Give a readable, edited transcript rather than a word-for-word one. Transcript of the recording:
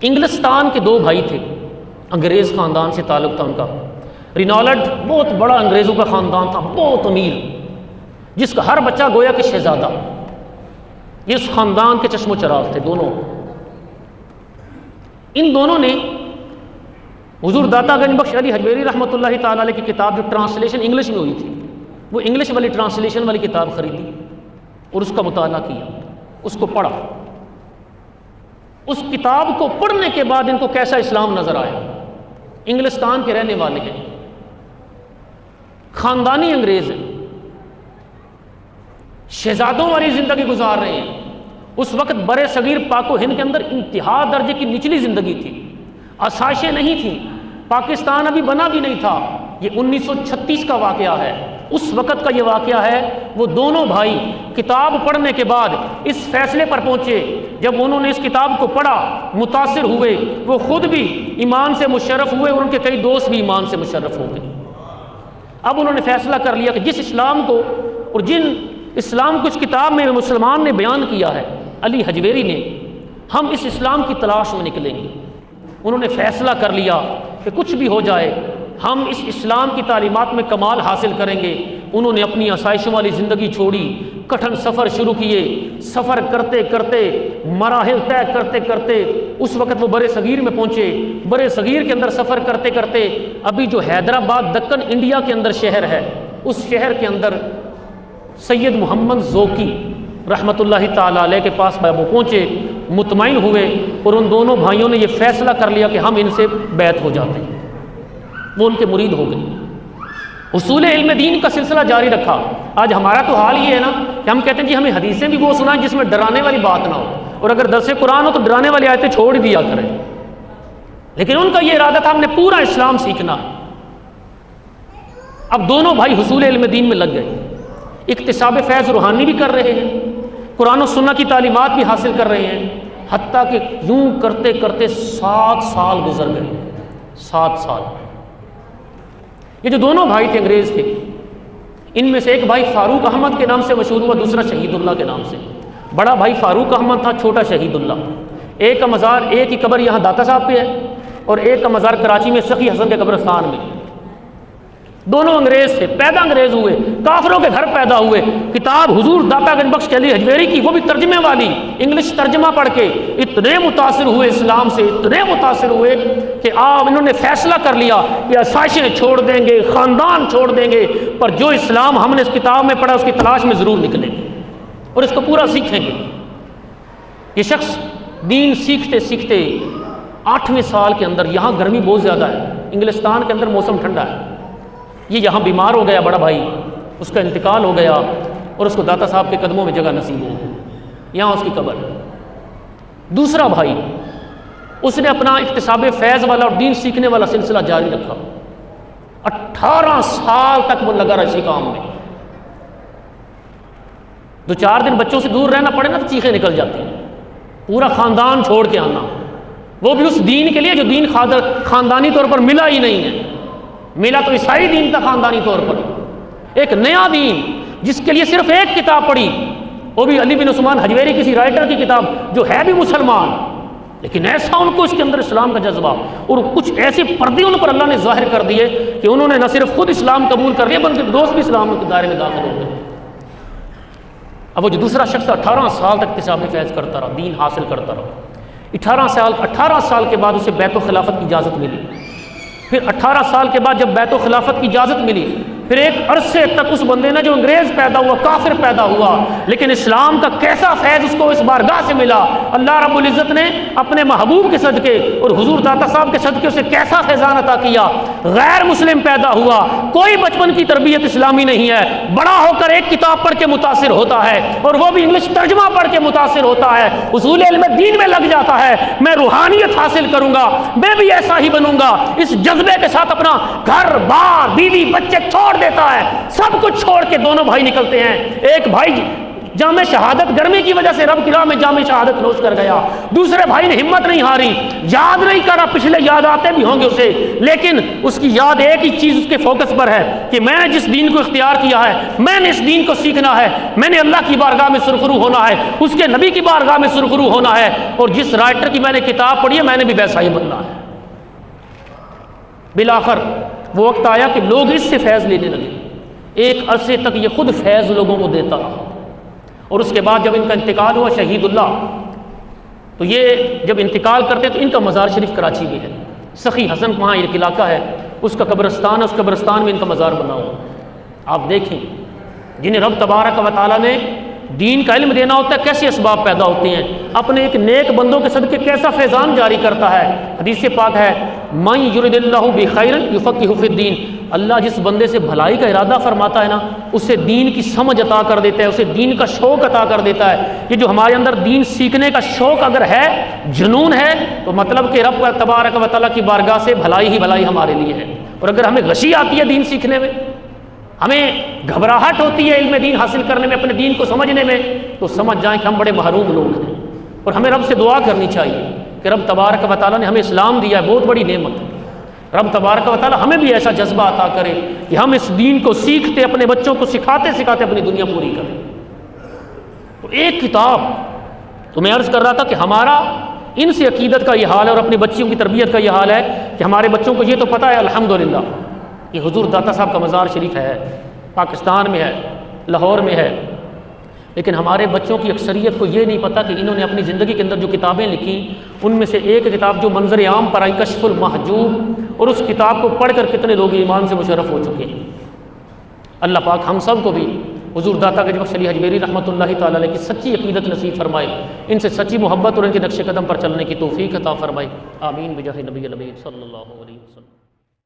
انگلستان کے دو بھائی تھے، انگریز خاندان سے تعلق تھا ان کا۔ رینالڈ بہت بڑا انگریزوں کا خاندان تھا، بہت امیر، جس کا ہر بچہ گویا کہ شہزادہ۔ یہ اس خاندان کے چشم و چراغ تھے دونوں۔ ان دونوں نے حضور داتا گنج بخش علی حجویری رحمۃ اللہ تعالی علیہ کی کتاب جو ٹرانسلیشن انگلش میں ہوئی تھی، وہ انگلش والی ٹرانسلیشن والی کتاب خریدی اور اس کا مطالعہ کیا، اس کو پڑھا۔ اس کتاب کو پڑھنے کے بعد ان کو کیسا اسلام نظر آیا۔ انگلستان کے رہنے والے ہیں، خاندانی انگریز ہیں، شہزادوں والی زندگی گزار رہے ہیں۔ اس وقت برے صغیر پاک و ہند کے اندر انتہا درجے کی نچلی زندگی تھی، آسائشیں نہیں تھیں، پاکستان ابھی بنا بھی نہیں تھا۔ یہ 1936 کا واقعہ ہے، اس وقت کا یہ واقعہ ہے۔ وہ دونوں بھائی کتاب پڑھنے کے بعد اس فیصلے پر پہنچے، جب انہوں نے اس کتاب کو پڑھا متاثر ہوئے، وہ خود بھی ایمان سے مشرف ہوئے اور ان کے کئی دوست بھی ایمان سے مشرف ہو گئے۔ اب انہوں نے فیصلہ کر لیا کہ جس اسلام کو اور جن اسلام کو اس کتاب میں مسلمان نے بیان کیا ہے، علی حجویری نے، ہم اس اسلام کی تلاش میں نکلیں گے۔ انہوں نے فیصلہ کر لیا کہ کچھ بھی ہو جائے ہم اس اسلام کی تعلیمات میں کمال حاصل کریں گے۔ انہوں نے اپنی آسائشوں والی زندگی چھوڑی، کٹھن سفر شروع کیے۔ سفر کرتے کرتے، مراحل طے کرتے کرتے اس وقت وہ برے صغیر میں پہنچے۔ برے صغیر کے اندر سفر کرتے کرتے ابھی جو حیدرآباد دکن انڈیا کے اندر شہر ہے، اس شہر کے اندر سید محمد ذوقی رحمۃ اللہ تعالیٰ علیہ کے پاس وہ پہنچے، مطمئن ہوئے اور ان دونوں بھائیوں نے یہ فیصلہ کر لیا کہ ہم ان سے بیعت ہو جاتے ہیں۔ وہ ان کے مرید ہو گئے، اصول علم دین کا سلسلہ جاری رکھا۔ آج ہمارا تو حال یہ ہے نا کہ ہم کہتے ہیں جی ہمیں حدیثیں بھی وہ سنائیں جس میں ڈرانے والی بات نہ ہو، اور اگر درس قرآن ہو تو ڈرانے والی آیتیں چھوڑ دیا کریں۔ لیکن ان کا یہ ارادہ تھا ہم نے پورا اسلام سیکھنا۔ اب دونوں بھائی حصول علم دین میں لگ گئے، اکتساب فیض روحانی بھی کر رہے ہیں، قرآن و سنت کی تعلیمات بھی حاصل کر رہے ہیں، حتیٰ کہ یوں کرتے کرتے 7 سال گزر گئے۔ 7 سال۔ یہ جو دونوں بھائی تھے انگریز تھے، ان میں سے ایک بھائی فاروق احمد کے نام سے مشہور ہوا، دوسرا شہید اللہ کے نام سے۔ بڑا بھائی فاروق احمد تھا، چھوٹا شہید اللہ۔ ایک کا مزار، ایک کی قبر یہاں داتا صاحب پہ ہے اور ایک کا مزار کراچی میں سخی حسن کے قبرستان میں۔ دونوں انگریز تھے، پیدا انگریز ہوئے، کافروں کے گھر پیدا ہوئے۔ کتاب حضور داتا گنج بخش علی حجویری کی، وہ بھی ترجمے والی، انگلش ترجمہ پڑھ کے اتنے متاثر ہوئے اسلام سے، اتنے متاثر ہوئے کہ انہوں نے فیصلہ کر لیا کہ آسائشیں چھوڑ دیں گے، خاندان چھوڑ دیں گے، پر جو اسلام ہم نے اس کتاب میں پڑھا اس کی تلاش میں ضرور نکلیں گے اور اس کو پورا سیکھیں گے۔ یہ شخص دین سیکھتے سیکھتے 8ویں سال کے اندر، یہاں گرمی بہت زیادہ ہے، انگلستان کے اندر موسم ٹھنڈا ہے، یہ یہاں بیمار ہو گیا، بڑا بھائی اس کا انتقال ہو گیا اور اس کو داتا صاحب کے قدموں میں جگہ نصیب ہو گئی، یہاں اس کی قبر ہے۔ دوسرا بھائی، اس نے اپنا اکتساب فیض والا اور دین سیکھنے والا سلسلہ جاری رکھا۔ 18 سال تک وہ لگا رہا اسی کام میں۔ 2-4 دن بچوں سے دور رہنا پڑے نا تو چیخیں نکل جاتی ہیں، پورا خاندان چھوڑ کے آنا، وہ بھی اس دین کے لیے جو دین خاندانی طور پر ملا ہی نہیں ہے۔ ملا تو عیسائی دین تھا خاندانی طور پر، ایک نیا دین جس کے لیے صرف ایک کتاب پڑھی، وہ بھی علی بن عثمان حجویری کسی رائٹر کی کتاب جو ہے بھی مسلمان، لیکن ایسا ان کو اس کے اندر اسلام کا جذبہ اور کچھ ایسے پردے ان پر اللہ نے ظاہر کر دیے کہ انہوں نے نہ صرف خود اسلام قبول کر لیا بلکہ دوست بھی اسلام کے دائرے میں داخل ہو گئے۔ اب وہ جو دوسرا شخص 18 سال تک اکتساب فیض کرتا رہا، دین حاصل کرتا رہا۔ 18 سال کے بعد اسے بیعت و خلافت کی اجازت ملی۔ پھر 18 سال کے بعد جب بیعت و خلافت کی اجازت ملی، پھر ایک عرصے تک اس بندے نے جو انگریز پیدا ہوا، کافر پیدا ہوا، لیکن اسلام کا کیسا فیض اس کو اس بارگاہ سے ملا، اللہ رب العزت نے اپنے محبوب کے صدقے اور حضور داتا صاحب کے صدقے اسے کیسا فیضان عطا کیا۔ غیر مسلم پیدا ہوا، کوئی بچپن کی تربیت اسلامی نہیں ہے، بڑا ہو کر ایک کتاب پڑھ کے متاثر ہوتا ہے اور وہ بھی انگلش ترجمہ پڑھ کے متاثر ہوتا ہے، اصول علم دین میں لگ جاتا ہے، میں روحانیت حاصل کروں گا، میں بھی ایسا ہی بنوں گا۔ اس جذبے کے ساتھ اپنا گھر بار بیوی بچے چھوڑ دیتا ہے، سب کچھ چھوڑ کے دونوں بھائی نکلتے ہیں۔ ایک بھائی جامِ شہادت گرمی کی وجہ سے رب کی راہ میں جامِ شہادت نوش کر گیا. دوسرے بھائی نے ہمت نہیں ہاری, یاد نہیں کرا, پچھلے یاد آتے بھی ہوں گے اسے, لیکن اس کی یاد ایک ہی چیز اس کے فوکس پر ہے کہ میں نے جس دین کو اختیار کیا ہے, میں نے اس دین کو سیکھنا ہے, میں نے اللہ کی بارگاہ میں سرخرو ہونا ہے, اس کے نبی کی بارگاہ میں سرخرو ہونا ہے, اور جس رائٹر کی میں نے کتاب پڑھی ہے میں نے بھی ویسا ہی بننا ہے. بالآخر وہ وقت آیا کہ لوگ اس سے فیض لینے لگے. ایک عرصے تک یہ خود فیض لوگوں کو دیتا رہا, اور اس کے بعد جب ان کا انتقال ہوا شہید اللہ, تو یہ جب انتقال کرتے تو ان کا مزار شریف کراچی میں ہے. سخی حسن وہاں ایک علاقہ ہے, اس کا قبرستان ہے, اس قبرستان میں ان کا مزار بنا ہوا. آپ دیکھیں جنہیں رب تبارک و تعالیٰ نے دین کا علم دینا ہوتا ہے کیسے اسباب پیدا ہوتے ہیں, اپنے ایک نیک بندوں کے صدقے کیسا فیضان جاری کرتا ہے. حدیث پاک ہے من یرد اللہ بخیر یفقہہ فی الدین, اللہ جس بندے سے بھلائی کا ارادہ فرماتا ہے نا اسے دین کی سمجھ عطا کر دیتا ہے, اسے دین کا شوق عطا کر دیتا ہے. یہ جو ہمارے اندر دین سیکھنے کا شوق اگر ہے, جنون ہے, تو مطلب کہ رب تبارک و تعالیٰ کی بارگاہ سے بھلائی ہی بھلائی ہمارے لیے ہے. اور اگر ہمیں غشی آتی ہے دین سیکھنے میں, ہمیں گھبراہٹ ہوتی ہے علم دین حاصل کرنے میں, اپنے دین کو سمجھنے میں, تو سمجھ جائیں کہ ہم بڑے محروم لوگ ہیں. اور ہمیں رب سے دعا کرنی چاہیے کہ رب تبارک و تعالیٰ نے ہمیں اسلام دیا ہے, بہت بڑی نعمت ہے. رب تبارک و تعالیٰ ہمیں بھی ایسا جذبہ عطا کرے کہ ہم اس دین کو سیکھتے, اپنے بچوں کو سکھاتے سکھاتے اپنی دنیا پوری کریں. تو ایک کتاب تو میں عرض کر رہا تھا کہ ہمارا ان سے عقیدت کا یہ حال ہے, اور اپنے بچوں کی تربیت کا یہ حال ہے کہ ہمارے بچوں کو یہ تو پتہ ہے الحمدللہ کہ حضور داتا صاحب کا مزار شریف ہے, پاکستان میں ہے, لاہور میں ہے, لیکن ہمارے بچوں کی اکثریت کو یہ نہیں پتہ کہ انہوں نے اپنی زندگی کے اندر جو کتابیں لکھیں ان میں سے ایک کتاب جو منظر عام پر آئی کشف المحجوب, اور اس کتاب کو پڑھ کر کتنے لوگ ایمان سے مشرف ہو چکے ہیں. اللہ پاک ہم سب کو بھی حضور داتا کے بخش علی حجویری رحمۃ اللہ تعالیٰ علیہ کی سچی عقیدت نصیب فرمائے, ان سے سچی محبت اور ان کے نقش قدم پر چلنے کی توفیق عطا فرمائے. آمین بجاہ نبی الامین صلی اللہ علیہ وسلم.